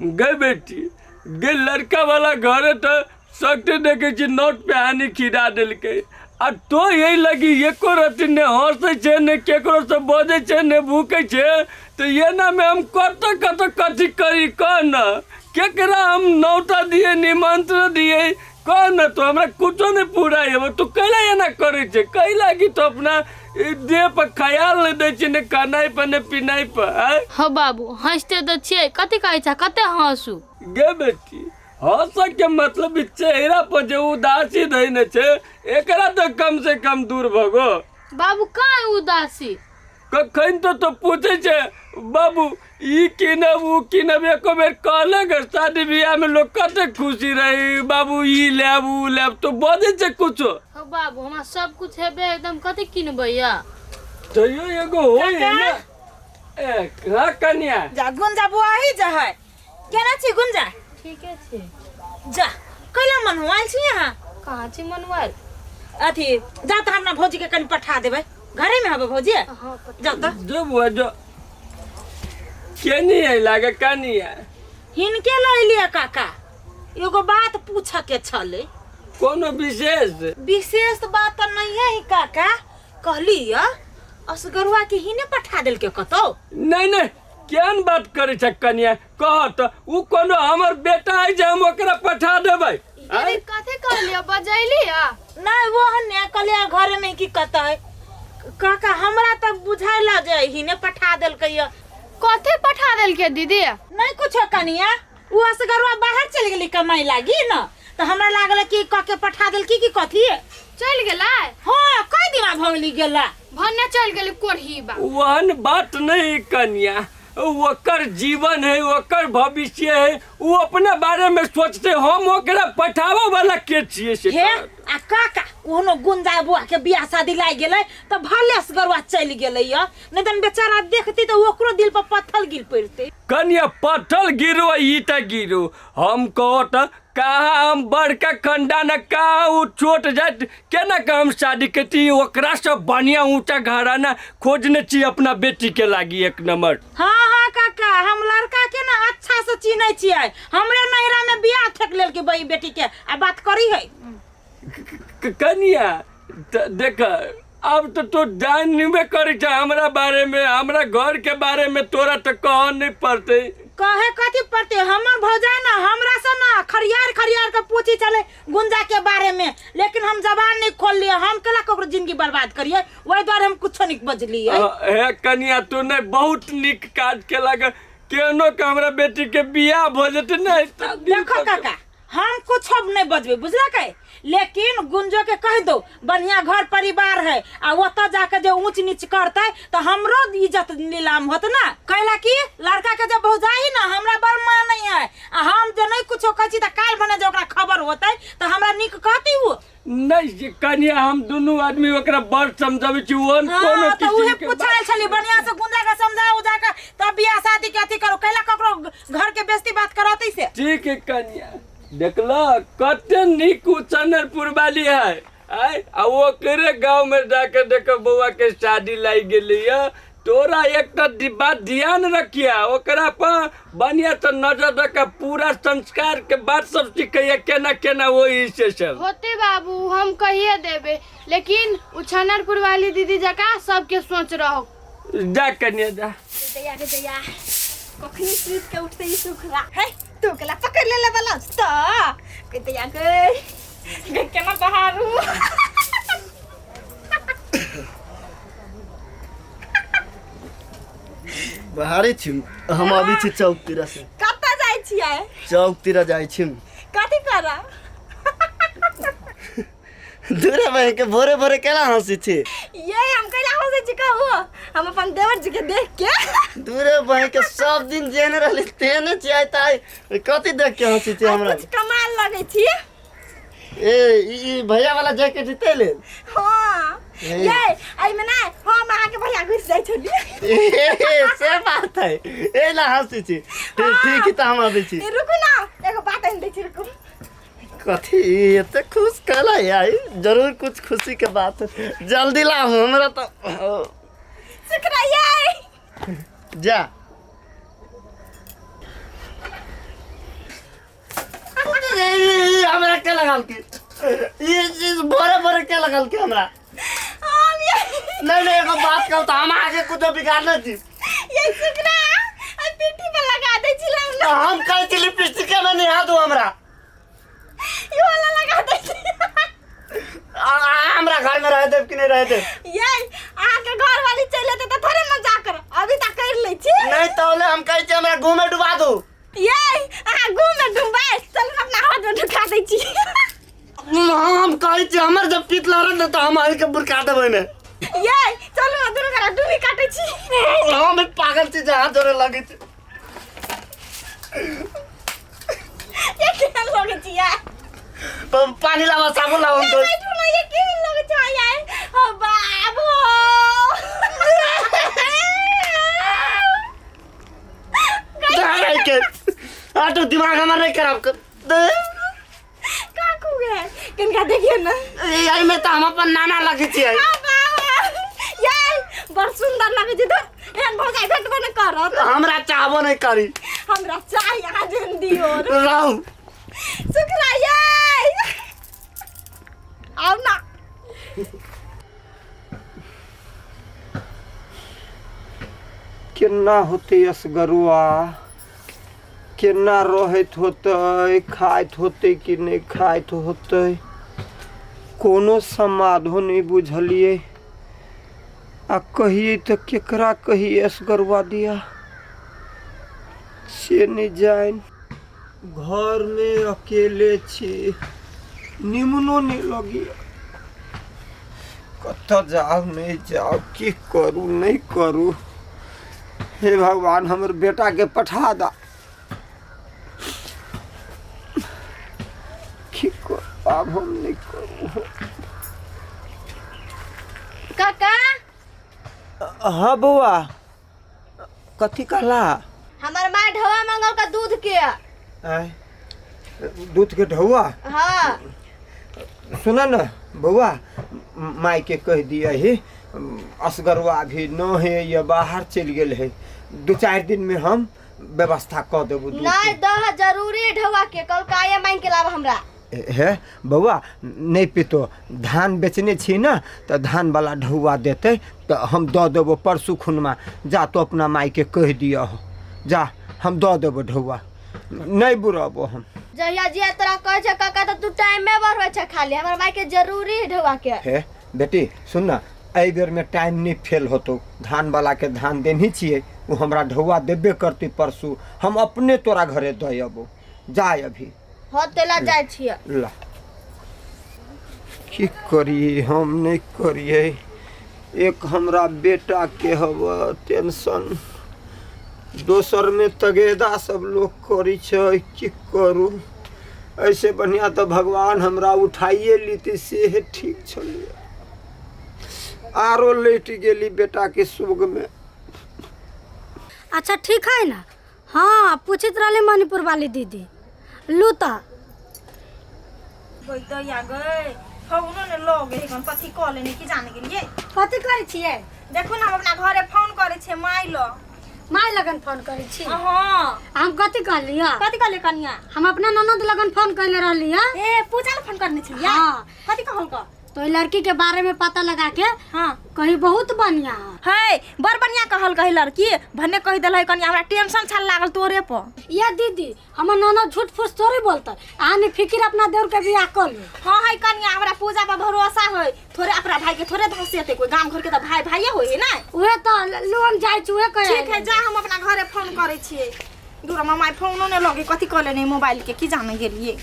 गए बेटी गे लड़का वाला घर तो सकते देखे छी नोट पे हानि खिरा दिल के आ तो यही लगी एको रति ने हंसे छे ने केकरो से बजे छे ने भूखे छे तो ये ना में हम कत कथी करी कह न केकरा हम नौता दिए निमंत्रण दिए कह न तो हमरा कुछो नहीं पूरा है तू कैला ये ना करे छे कैला की तो अपना देह पर ख्याल नहीं दे छे ने खानाई पर ने पिनाई पर हाँ बाबू हंसते तो छे कथी कहै छ कते हंसू गे बेटी हंस के मतलब चेहरा पर जो उदासी धैने छे एकरा तो कम से कम दूर भगो बाबू कहाँ उदासी कखन तो पूछे छे बाबू ई किनब ऊ किनब एको बेर कहले गे शादी ब्याह में लोग कते खुशी रही बाबू ई लेब ऊ लेब तो बजे छे कुछो हाँ बाबू हमरा सब कुछ हेबे एकदम कथी किनबै या तो यो एगो होई ना ए का कन्या जा गुंजा बुआ ही जा है केना छी गुंजा ठीक है छे जा कैला मनवाल छी यहाँ कहाँ छी मनवाल अथी जा तो हमरा भौजी के कनी पठा देबै घरे में हबे भौजी हाँ जाओ तो जो बुआ जो केनी है लागे कनिया हिनके लइ लिया काका एगो बात पूछ के छले कोनो विशेष बात तो नहीं है ही काका कहली असगरुआ के हिने पठा देल के कतो नहीं केन बात करे छ कन्या कह तो ऊ कोनो हमर बेटा है जे हम ओकरा पठा देबै अरे कथे कहलिया बजैली नहीं वो हने कहलिया घर में की कहता है काका हमरा त बुझाइला जे हिने पठा देल के कथे पठा देल के दीदी नहीं कुछ कनिया ऊ असगरुआ बाहर चल गेली कमाई लागी न तो हमरा लागल कि क के पठा देल की कथी चल गेला हां कई दिना भगली गेला भन्ने चल गेली कोरही बा वहन बात नहीं कन्या ओकर जीवन है ओकर भविष्य है वो अपने बारे में सोचते हम ओकरा पठावा वाला के छिए से हे आ काका कोनो गुंजा बुआ के बियाह शादी लाग गेलै त भले असगरुआ चल गेलै नहीं त बेचारा देखती तो ओकरो दिल पर पत्थर गिर पड़ते कन्या पत्थर गिरो ईटा गिरो हम कहो त कहा हम बड़का खंडा न कहा ऊ छोट जात केना का हम शादी कती ओकरा से बढ़िया ऊंचा घराना खोजने छी अपना बेटी के लागी एक नंबर हां काका हम लड़का के ना अच्छा से चिन्है छियै हमरे नहिरा में बियाह ठेक लेल के बई बेटी के आ बात करी है कन्या देख अब तो जानबे करे छ हमरा बारे में हमरा घर के बारे में तोरा तो कह नहीं पड़ते कहे कथी पड़ते हमर भौजाई ना हमरा से ना खरियार के पूछी चले गुंजा के बारे में लेकिन हम जबान नहीं खोल लिया हम कला ककरो जिंदगी बर्बाद करिए वही द्वारा हम कुछ नहीं बजली हे कन्या तू ने बहुत निक काज के लगा केनो के हमरा बेटी के बियाह भ जते नहीं देखो काका हम कुछ अब नहीं बजबे बुझला के लेकिन गुंजो के कह दो बढ़िया घर परिवार है आ ओता जाके जो ऊंच नीच करते तो हमरो इज्जत नीलाम होत ना कहला कि लड़का के जब भौजाई ना हमरा बर्मा नहीं है आ हम जो नहीं कुछो कहची त काल बने जो ओकरा खबर होतै तो हमरा निक कहती हूं नहीं कन्या हम दोनों आदमी ओकरा बड़ समझाबै छी ओन कोनो तो उहे पूछाल छली बढ़िया से गुंजा के समझाओ जाके तब बियाह शादी के अथी करो कहला ककरो घर के बेइज्जती बात करतै से ठीक है कन्या देखला कते निक चनरपुर वाली है आय आ ओकरे गांव में जाके देखो बउआ के शादी लाई गेली है तोरा एकटा बात ध्यान रखिया ओकरा पर बढ़िया तो नजर रखा पूरा संस्कार के बात सब सिखैया केना केना वही से सब होते बाबू हम कहिए देबे लेकिन उछनरपुर वाली दीदी जका सबके सोच रहो जा कन्या जा दया कखनी सूत के उठते ही सुखला है तू कला पकड़ ले वाला तो कहते या गई केना बहारू बाहरे छी हम अभी छी चौक तीरा से कत्ता जाय छियै चौक तीरा जाय छी कथि करा दूरे भाई के भोरे भोरे केला हंसी छी ये हम केला हंसी छी कहू हम अपन देवर जी के देख के दूरे भाई के सब दिन जेने रहले तेने चाहता है कथि देख के हंसी छी हमरा कुछ कमाल लगे छी ए ई भैया वाला जैकेट जीते ले हां ये आई में ना हम आके भैया घुस जाय छली से बात है ए ला हंसी छी ठीक है त हम आबै छी रुकू ना एगो बात आइन दै छी रुकू कथी एते खुश कला यार जरूर कुछ खुशी के बात जल्दी ला हमरा तो शुक्रिया जा अरे हमरा के लगाल के ये चीज बोरे के लगाल के हमरा नहीं एगो बात कहू तो हम आगे कुछ बिगाड़ न दी ये सुकरा आ पिट्ठी पे लगा दे छिलाम ना हम कह के लिपस्टिक में नहीं हाथ दो हमरा ये वाला लगा दे हमरा घर में रह दे कि नहीं रह दे ये आके घर वाली चले तो थोड़े मजाक कर अभी तक कर ले छी नहीं तौले हम कह के हमरा घूमे डुबा दो ये आ घूमे डुबाए चल अपना हाथ में ढुका दे छी हम कह के हमर जब पीत लरन तो हम आई के बुरका देबै ने ये चलो दोनों करा डुबी काटे छी हम पागल छी जहां जोरे लगे छी ये क्या लगे छी यार पानी लावा साबुन लावा तो ये क्या लगे छी यार ओ बाबू दाई के आटो दिमाग हमारा नहीं खराब कर दे काकू है किनका देखिए ना यही में तो हम अपन नाना लगे छी यार बड़ सुंदर लगे छी तो एहन भौजाई भेटबो न करत हमरा चाहबो नहीं करी हमरा चाय आ जन दियो रहू शुक्र यार आओ ना केना होते असगरुआ केना रहत होते खाइत होते कि नहीं खाइत होते कोनो समाधो नहीं बुझलिए आ कहिए तो केकरा कहिए असगरुआ दिया से नहीं जान घर में अकेले छी निमनो नहीं लगी कत जाओ नहीं जाओ की करू नहीं करू हे भगवान हमर बेटा के पठा दा की कर अब हम नहीं करू काका हाँ बउआ कथी कहला हमार माँ ढवा मंगल का दूध के आय दूध के ढौआ हाँ सुना न बउआ माई के कह दिया ही असगरवा अभी न है या बाहर चल गेल है 2-4 दिन में हम व्यवस्था कर देबो नहीं दह जरूरी ढवा के कल काया मांग के लाभ हमरा है बउआ नहीं पीतो धान बेचने छी ना तो धान वाला ढौआ देते तो हम दो देबो परसू खुनमा जा तो अपना माई के कह दिया हो जा हम दो देबो ढौआ नहीं बुराबो हम जहिया जिया तोरा कहे छ काका तो तू टाइम में बढ़वे छ खाली हमर माई के जरूरी ढवा के है बेटी सुन ना एहि बेर में टाइम नहीं फेल होतो धान वाला के धान देनी छिए वो हमरा ढौआ देबे करती परसू हम अपने तोरा घरे दे अबो जाए अभी होतेला जाय छिए ला की करिए हम नहीं करिए एक हमरा बेटा के हव टेंशन दोसर में तगेदा सब लोग करी छै की करू ऐसे बढ़िया तो भगवान हमरा उठाइए लीती से है ठीक छलिए आरो लेट गेली बेटा के सुग में अच्छा ठीक है ना हाँ पूछित रहे मणिपुर वाली दीदी लूता गई तो या गए हम उन्होंने लोग है कौन कथी कॉल लेने की जाने के लिए कथी करे छिए देखो ना हम अपना घरे फोन करे छे माई लो माय लगन फोन करे छी हां हम कथी कहलिया कथी कहले कनिया हम अपना ननद लगन फोन कैले रहलिया ए पूजा ले फोन करने छी यार हाँ। कथी कहल का तो लड़की के बारे में पता लगा के हां कही बहुत बढ़िया है बड़ बढ़िया कहल कही लड़की भन्ने कह देल है कनिया हमरा टेंशन छल लागल तोरे पर ये दीदी हमर ननद झूठ फूस थोड़ी बोलता आने फिकिर अपना देवर के बियाह कर ले हां है कनिया हमरा पूजा पर भरोसा है थोड़े अपना भाई के थोड़े धसेते कोई गांव घर के तो भाई भाई होई है ना उहे तो लोन जाय छुए कहे ठीक है जा हम अपना घरे फोन करे छिए दूर मामा फोनो ने लगे कथी कहले नहीं मोबाइल के की जाने गेलिए